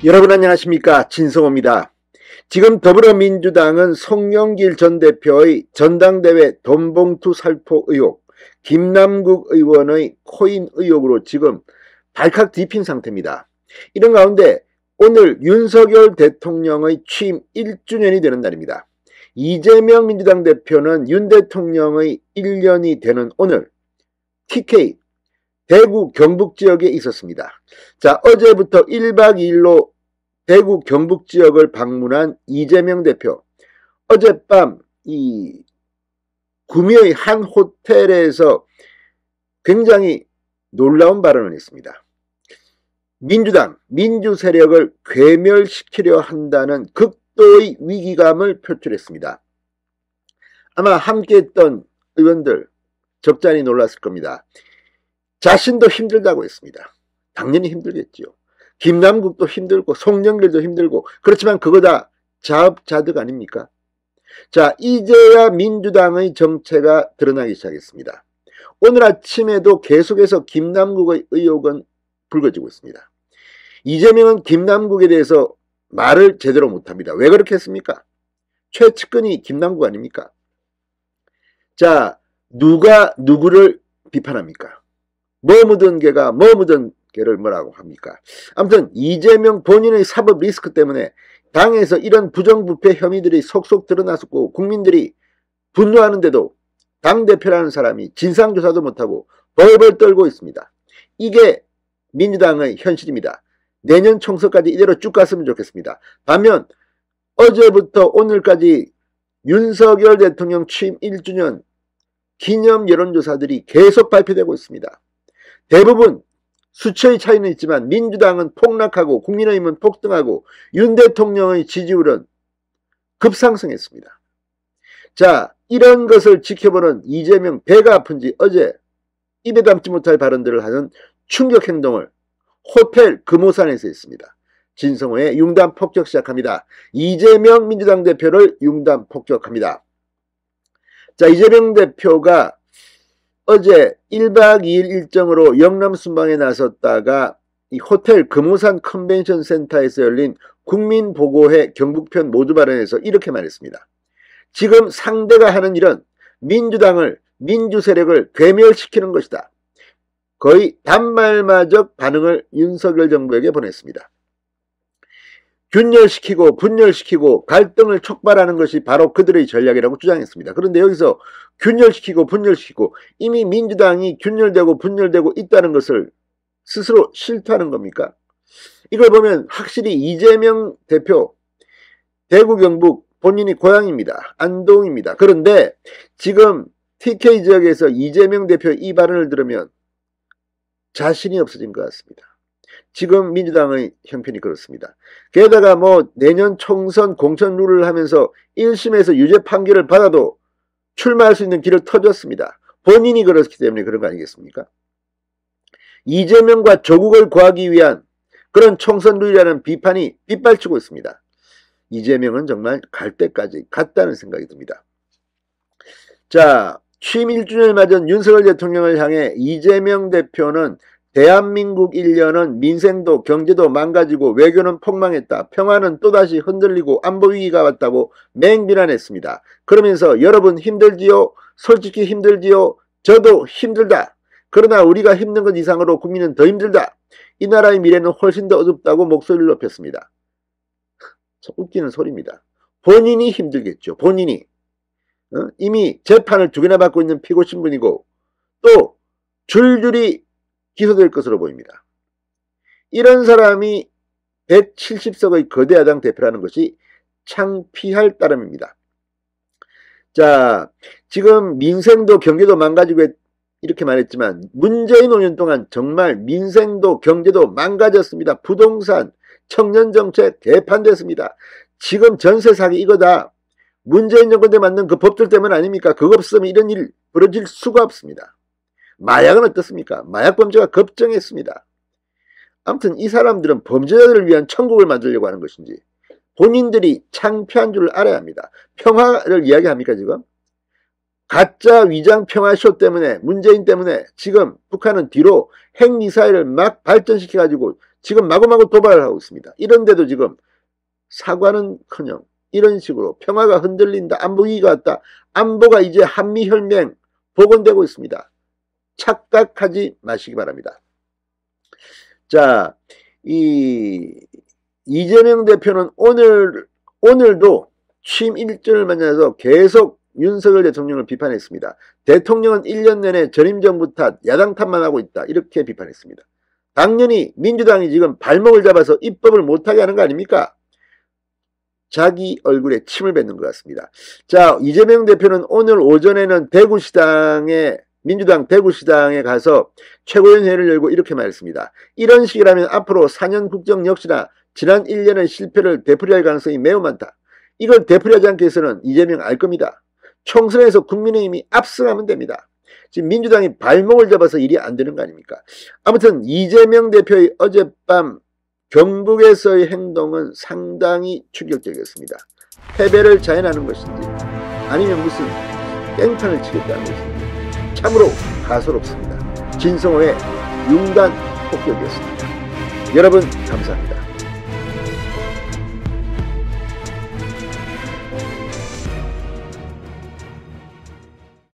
여러분 안녕하십니까, 진성호입니다. 지금 더불어민주당은 송영길 전 대표의 전당대회 돈봉투 살포 의혹, 김남국 의원의 코인 의혹으로 지금 발칵 뒤핀 상태입니다. 이런 가운데 오늘 윤석열 대통령의 취임 1주년이 되는 날입니다. 이재명 민주당 대표는 윤 대통령의 1년이 되는 오늘 TK 대구 경북 지역에 있었습니다. 자, 어제부터 1박 2일로 대구 경북 지역을 방문한 이재명 대표. 어젯밤 이 구미의 한 호텔에서 굉장히 놀라운 발언을 했습니다. 민주당, 민주 세력을 괴멸시키려 한다는 극도의 위기감을 표출했습니다. 아마 함께했던 의원들 적잖이 놀랐을 겁니다. 자신도 힘들다고 했습니다. 당연히 힘들겠지요. 김남국도 힘들고 송영길도 힘들고, 그렇지만 그거 다 자업자득 아닙니까? 자, 이제야 민주당의 정체가 드러나기 시작했습니다. 오늘 아침에도 계속해서 김남국의 의혹은 불거지고 있습니다. 이재명은 김남국에 대해서 말을 제대로 못합니다. 왜 그렇게 했습니까? 최측근이 김남국 아닙니까? 자, 누가 누구를 비판합니까? 뭐 묻은 개가 뭐 묻은 개를 뭐라고 합니까? 아무튼 이재명 본인의 사법 리스크 때문에 당에서 이런 부정부패 혐의들이 속속 드러났었고, 국민들이 분노하는데도 당대표라는 사람이 진상조사도 못하고 벌벌 떨고 있습니다. 이게 민주당의 현실입니다. 내년 총선까지 이대로 쭉 갔으면 좋겠습니다. 반면 어제부터 오늘까지 윤석열 대통령 취임 1주년 기념 여론조사들이 계속 발표되고 있습니다. 대부분 수치의 차이는 있지만 민주당은 폭락하고 국민의힘은 폭등하고 윤 대통령의 지지율은 급상승했습니다. 자, 이런 것을 지켜보는 이재명, 배가 아픈지 어제 입에 담지 못할 발언들을 하는 충격 행동을 호텔 금호산에서 했습니다. 진성호의 융단 폭격 시작합니다. 이재명 민주당 대표를 융단 폭격합니다. 자, 이재명 대표가 어제 1박 2일 일정으로 영남 순방에 나섰다가 이 호텔 금호산 컨벤션 센터에서 열린 국민보고회 경북편 모두 발언에서 이렇게 말했습니다. 지금 상대가 하는 일은 민주당을, 민주 세력을 괴멸시키는 것이다. 거의 단말마적 반응을 윤석열 정부에게 보냈습니다. 균열시키고 분열시키고 갈등을 촉발하는 것이 바로 그들의 전략이라고 주장했습니다. 그런데 여기서 균열시키고 분열시키고, 이미 민주당이 균열되고 분열되고 있다는 것을 스스로 실토하는 겁니까? 이걸 보면 확실히 이재명 대표 대구 경북 본인이 고향입니다. 안동입니다. 그런데 지금 TK 지역에서 이재명 대표의 이 발언을 들으면 자신이 없어진 것 같습니다. 지금 민주당의 형편이 그렇습니다. 게다가 뭐 내년 총선 공천 룰을 하면서 1심에서 유죄 판결을 받아도 출마할 수 있는 길을 터줬습니다. 본인이 그렇기 때문에 그런 거 아니겠습니까? 이재명과 조국을 구하기 위한 그런 총선 룰이라는 비판이 빗발치고 있습니다. 이재명은 정말 갈 때까지 갔다는 생각이 듭니다. 자, 취임 1주년을 맞은 윤석열 대통령을 향해 이재명 대표는 대한민국 1년은 민생도 경제도 망가지고 외교는 폭망했다. 평화는 또다시 흔들리고 안보 위기가 왔다고 맹비난했습니다. 그러면서 여러분 힘들지요? 솔직히 힘들지요? 저도 힘들다. 그러나 우리가 힘든 것 이상으로 국민은 더 힘들다. 이 나라의 미래는 훨씬 더 어둡다고 목소리를 높였습니다. 웃기는 소리입니다. 본인이 힘들겠죠. 본인이. 이미 재판을 2개나 받고 있는 피고 신분이고 또 줄줄이 기소될 것으로 보입니다. 이런 사람이 170석의 거대 야당 대표라는 것이 창피할 따름입니다. 자, 지금 민생도 경제도 망가지고 이렇게 말했지만 문재인 5년 동안 정말 민생도 경제도 망가졌습니다. 부동산, 청년정책 개판됐습니다. 지금 전세 사기 이거 다 문재인 정권 때 만든 그 법들 때문 아닙니까? 그거 없으면 이런 일 벌어질 수가 없습니다. 마약은 어떻습니까? 마약 범죄가 급증했습니다. 아무튼 이 사람들은 범죄자들을 위한 천국을 만들려고 하는 것인지 본인들이 창피한 줄을 알아야 합니다. 평화를 이야기합니까 지금? 가짜 위장 평화쇼 때문에, 문재인 때문에 지금 북한은 뒤로 핵미사일을 막 발전시켜가지고 지금 마구마구 도발을 하고 있습니다. 이런데도 지금 사과는커녕 이런 식으로 평화가 흔들린다, 안보위기가 왔다, 안보가 이제 한미혈맹 복원되고 있습니다. 착각하지 마시기 바랍니다. 자, 이재명 대표는 오늘도 취임 1주년을 맞아서 계속 윤석열 대통령을 비판했습니다. 대통령은 1년 내내 전임 정부 탓, 야당 탓만 하고 있다. 이렇게 비판했습니다. 당연히 민주당이 지금 발목을 잡아서 입법을 못하게 하는 거 아닙니까? 자기 얼굴에 침을 뱉는 것 같습니다. 자, 이재명 대표는 오늘 오전에는 민주당 대구시당에 가서 최고위원회를 열고 이렇게 말했습니다. 이런 식이라면 앞으로 4년 국정 역시나 지난 1년의 실패를 되풀이할 가능성이 매우 많다. 이걸 되풀이하지 않기 위해서는 이재명 알 겁니다. 총선에서 국민의힘이 압승하면 됩니다. 지금 민주당이 발목을 잡아서 일이 안 되는 거 아닙니까? 아무튼 이재명 대표의 어젯밤 경북에서의 행동은 상당히 충격적이었습니다. 패배를 자행하는 것인지 아니면 무슨 깽판을 치겠다는 것인지 참으로 가소롭습니다. 진성호의 융단 폭격이었습니다. 여러분 감사합니다.